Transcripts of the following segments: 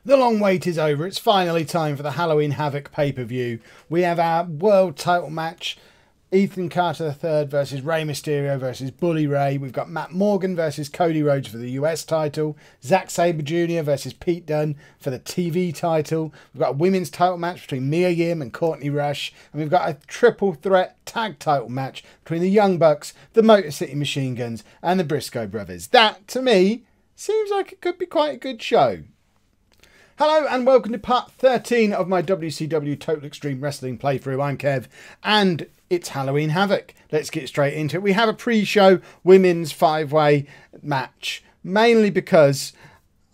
The long wait is over. It's finally time for the Halloween Havoc pay-per-view. We have our world title match. Ethan Carter III versus Rey Mysterio versus Bully Ray. We've got Matt Morgan versus Cody Rhodes for the US title. Zack Sabre Jr. versus Pete Dunne for the TV title. We've got a women's title match between Mia Yim and Courtney Rush. And we've got a triple threat tag title match between the Young Bucks, the Motor City Machine Guns and the Briscoe Brothers. That, to me, seems like it could be quite a good show. Hello and welcome to part 13 of my WCW Total Extreme Wrestling playthrough. I'm Kev and it's Halloween Havoc. Let's get straight into it. We have a pre-show women's five-way match, mainly because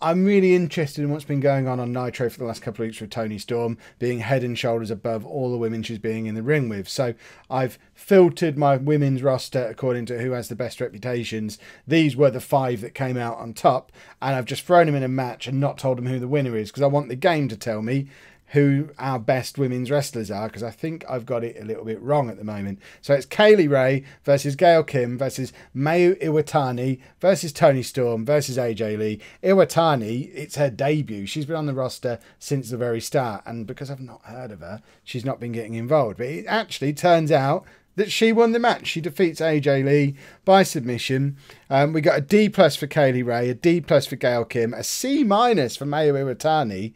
I'm really interested in what's been going on Nitro for the last couple of weeks with Toni Storm being head and shoulders above all the women she's being in the ring with. So I've filtered my women's roster according to who has the best reputations. These were the 5 that came out on top, and I've just thrown them in a match and not told them who the winner is because I want the game to tell me who our best women's wrestlers are, because I think I've got it a little bit wrong at the moment. So it's Kaylee Ray versus Gail Kim versus Mayu Iwatani versus Toni Storm versus AJ Lee. Iwatani, it's her debut. She's been on the roster since the very start, and because I've not heard of her, she's not been getting involved. But it actually turns out that she won the match. She defeats AJ Lee by submission. We got a D+ for Kaylee Ray, a D+ for Gail Kim, a C- for Mayu Iwatani.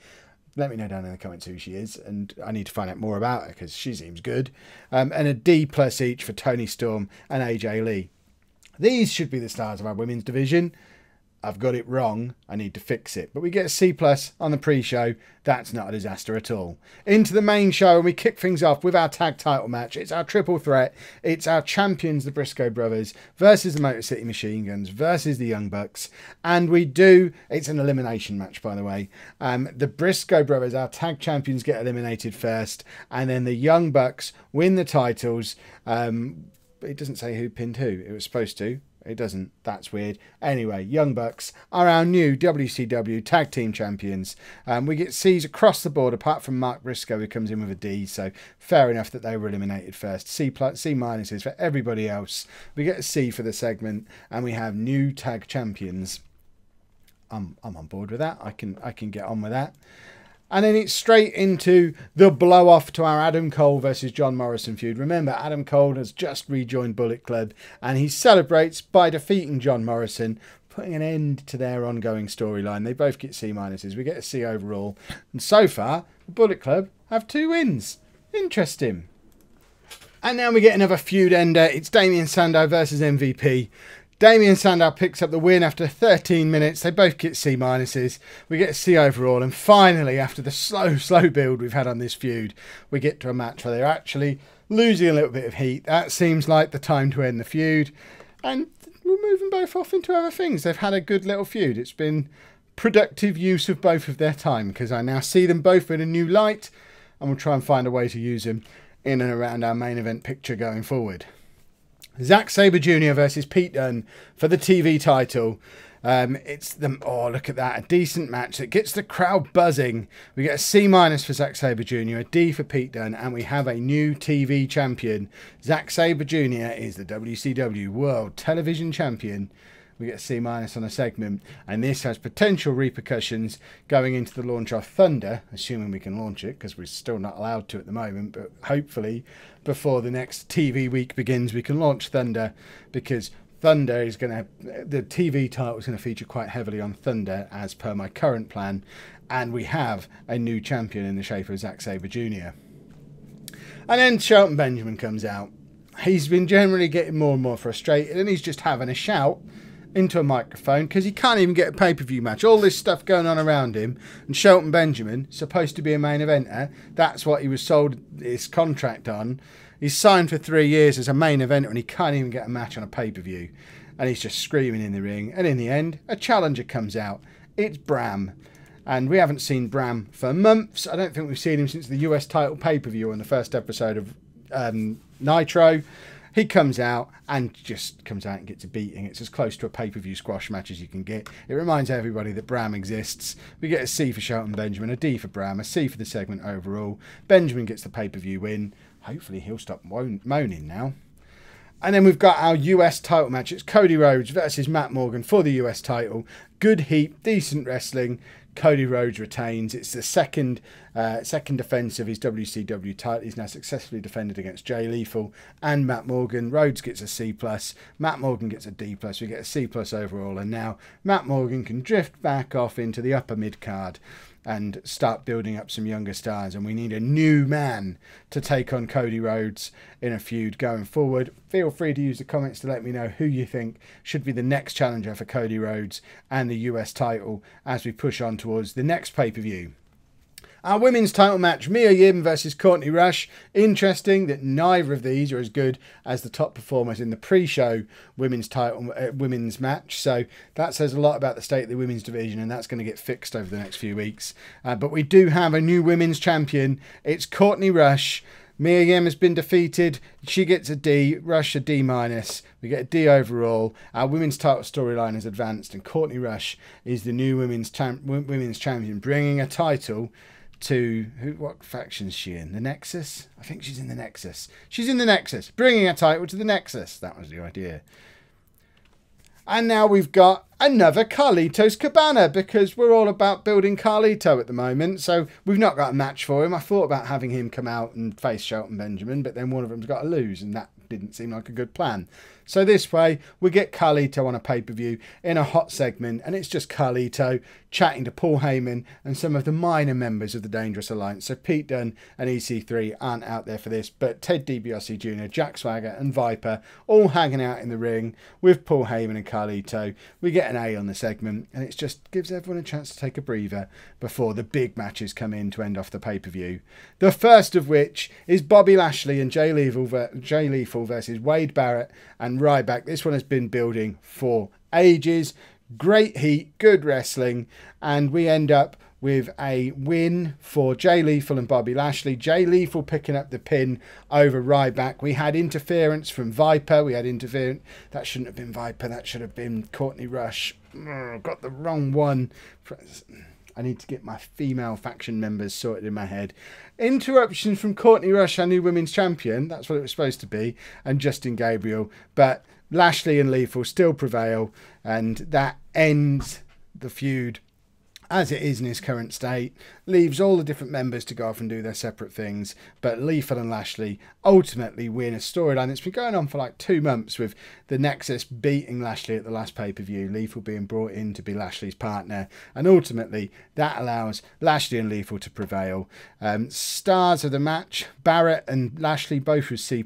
Let me know down in the comments who she is, and I need to find out more about her because she seems good. And a D+ each for Toni Storm and AJ Lee. These should be the stars of our women's division. I've got it wrong. I need to fix it. But we get a C+ on the pre-show. That's not a disaster at all. Into the main show, and we kick things off with our tag title match. It's our triple threat. It's our champions, the Briscoe Brothers, versus the Motor City Machine Guns, versus the Young Bucks. And it's an elimination match, by the way. The Briscoe Brothers, our tag champions, get eliminated first. And then the Young Bucks win the titles. It doesn't say who pinned who. It was supposed to. It doesn't. That's weird. Anyway, Young Bucks are our new WCW Tag Team Champions. We get C's across the board, apart from Mark Briscoe, who comes in with a D. So fair enough that they were eliminated first. C+ for everybody else. We get a C for the segment, and we have new tag champions. I'm on board with that. I can get on with that. And then it's straight into the blow-off to our Adam Cole versus John Morrison feud. Remember, Adam Cole has just rejoined Bullet Club, and he celebrates by defeating John Morrison, putting an end to their ongoing storyline. They both get C-. We get a C overall. And so far, the Bullet Club have 2 wins. Interesting. And now we get another feud ender. It's Damien Sandow versus MVP. Damien Sandow picks up the win after 13 minutes. They both get C-. We get a C overall. And finally, after the slow build we've had on this feud, we get to a match where they're actually losing a little bit of heat. That seems like the time to end the feud. And we'll move them both off into other things. They've had a good little feud. It's been productive use of both of their time, because I now see them both in a new light. And we'll try and find a way to use them in and around our main event picture going forward. Zack Sabre Jr. versus Pete Dunne for the TV title. Oh, look at that. A decent match that gets the crowd buzzing. We get a C- for Zack Sabre Jr., a D for Pete Dunne, and we have a new TV champion. Zack Sabre Jr. is the WCW World Television Champion. We get a C- on a segment, and this has potential repercussions going into the launch of Thunder, assuming we can launch it, because we're still not allowed to at the moment, but hopefully before the next TV week begins we can launch Thunder, because Thunder is the TV title is going to feature quite heavily on Thunder as per my current plan, and we have a new champion in the shape of Zack Sabre Jr. And then Shelton Benjamin comes out. He's been generally getting more and more frustrated, and he's just having a shout into a microphone because he can't even get a pay-per-view match. All this stuff going on around him, and Shelton Benjamin, supposed to be a main eventer, that's what he was sold his contract on. He's signed for 3 years as a main eventer, and he can't even get a match on a pay-per-view. And he's just screaming in the ring. And in the end, a challenger comes out. It's Bram. And we haven't seen Bram for months. I don't think we've seen him since the US title pay-per-view on the first episode of Nitro. He comes out and gets a beating. It's as close to a pay-per-view squash match as you can get. It reminds everybody that Bram exists. We get a C for Shelton Benjamin, a D for Bram, a C for the segment overall. Benjamin gets the pay-per-view win. Hopefully he'll stop moaning now. And then we've got our US title match. It's Cody Rhodes versus Matt Morgan for the US title. Good heat, decent wrestling. Cody Rhodes retains. It's the second defence of his WCW title. He's now successfully defended against Jay Lethal and Matt Morgan. Rhodes gets a C+, Matt Morgan gets a D+. We get a C+ overall, and now Matt Morgan can drift back off into the upper mid card and start building up some younger stars, and we need a new man to take on Cody Rhodes in a feud going forward. Feel free to use the comments to let me know who you think should be the next challenger for Cody Rhodes and the US title as we push on towards the next pay-per-view. Our women's title match, Mia Yim versus Courtney Rush. Interesting that neither of these are as good as the top performers in the pre-show women's match. So that says a lot about the state of the women's division, and that's going to get fixed over the next few weeks. But we do have a new women's champion. It's Courtney Rush. Mia Yim has been defeated. She gets a D, Rush a D-. We get a D overall. Our women's title storyline has advanced, and Courtney Rush is the new women's champion, bringing a title to what faction is she in? The Nexus? I think she's in the Nexus. She's in the Nexus, bringing a title to the Nexus. That was the idea. And now we've got another Carlitos Cabana, because we're all about building Carlito at the moment. So we've not got a match for him. I thought about having him come out and face Shelton Benjamin, but then one of them's got to lose, and that didn't seem like a good plan. So this way, we get Carlito on a pay-per-view in a hot segment, and it's just Carlito chatting to Paul Heyman and some of the minor members of the Dangerous Alliance. So Pete Dunne and EC3 aren't out there for this, but Ted DiBiase Jr., Jack Swagger and Viper all hanging out in the ring with Paul Heyman and Carlito. We get an A on the segment, and it just gives everyone a chance to take a breather before the big matches come in to end off the pay-per-view. The first of which is Bobby Lashley and Jay Lethal versus Wade Barrett and Ryback. This one has been building for ages. Great heat, good wrestling, and we end up with a win for Jay Lethal and Bobby Lashley. Jay Lethal picking up the pin over Ryback. We had interference from Viper. We had interference. That shouldn't have been Viper. That should have been Courtney Rush. Got the wrong one. I need to get my female faction members sorted in my head. Interruptions from Courtney Rush, our new women's champion. That's what it was supposed to be. And Justin Gabriel. But Lashley and Lethal still prevail. And that ends the feud as it is in its current state. Leaves all the different members to go off and do their separate things. But Lethal and Lashley ultimately win a storyline that's been going on for like 2 months, with the Nexus beating Lashley at the last pay-per-view, Lethal being brought in to be Lashley's partner, and ultimately that allows Lashley and Lethal to prevail. Stars of the match, Barrett and Lashley both with C+,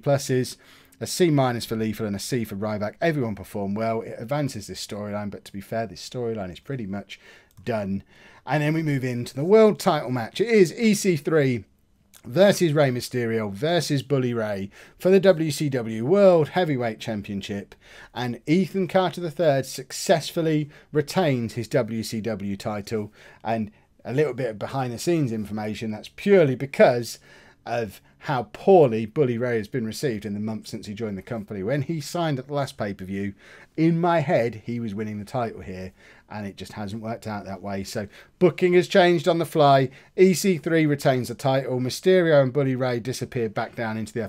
a C- for Lethal and a C for Ryback. Everyone performed well. It advances this storyline, but to be fair, this storyline is pretty much done. And then we move into the world title match. It is EC3 versus Rey Mysterio versus Bully Ray for the WCW World Heavyweight Championship, and Ethan Carter III successfully retains his WCW title. And a little bit of behind the scenes information, that's purely because of how poorly Bully Ray has been received in the month since he joined the company. When he signed at the last pay-per-view, in my head he was winning the title here, and it just hasn't worked out that way. So booking has changed on the fly. EC3 retains the title. Mysterio and Bully Ray disappeared back down into the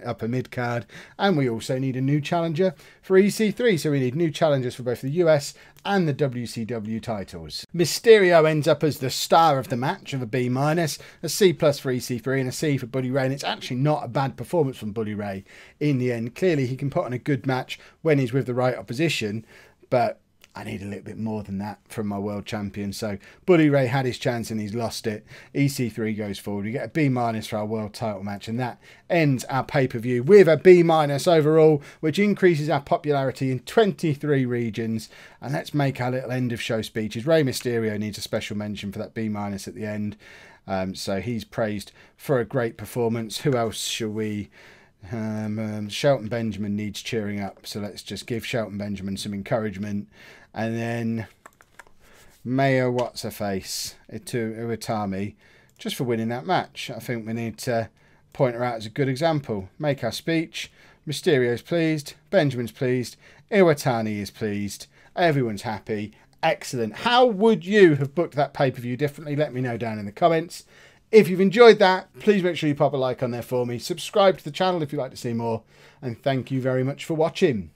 upper mid card, and we also need a new challenger for EC3. So we need new challengers for both the US and the WCW titles. Mysterio ends up as the star of the match of a B-, a C+ for EC3 and a C for Bully Ray. And it's actually not a bad performance from Bully Ray in the end. Clearly he can put on a good match when he's with the right opposition, but I need a little bit more than that from my world champion. So Bully Ray had his chance and he's lost it. EC3 goes forward. We get a B- for our world title match, and that ends our pay-per-view with a B- overall, which increases our popularity in 23 regions. And let's make our little end of show speeches. Rey Mysterio needs a special mention for that B- at the end. So he's praised for a great performance. Who else shall we... Shelton Benjamin needs cheering up, so let's just give Shelton Benjamin some encouragement. And then Mayo What's-Her-Face to Iwatani, just for winning that match. I think we need to point her out as a good example. Make our speech. Mysterio's pleased, Benjamin's pleased, Iwatani is pleased, everyone's happy. Excellent. How would you have booked that pay-per-view differently? Let me know down in the comments. If you've enjoyed that, please make sure you pop a like on there for me. Subscribe to the channel if you'd like to see more. And thank you very much for watching.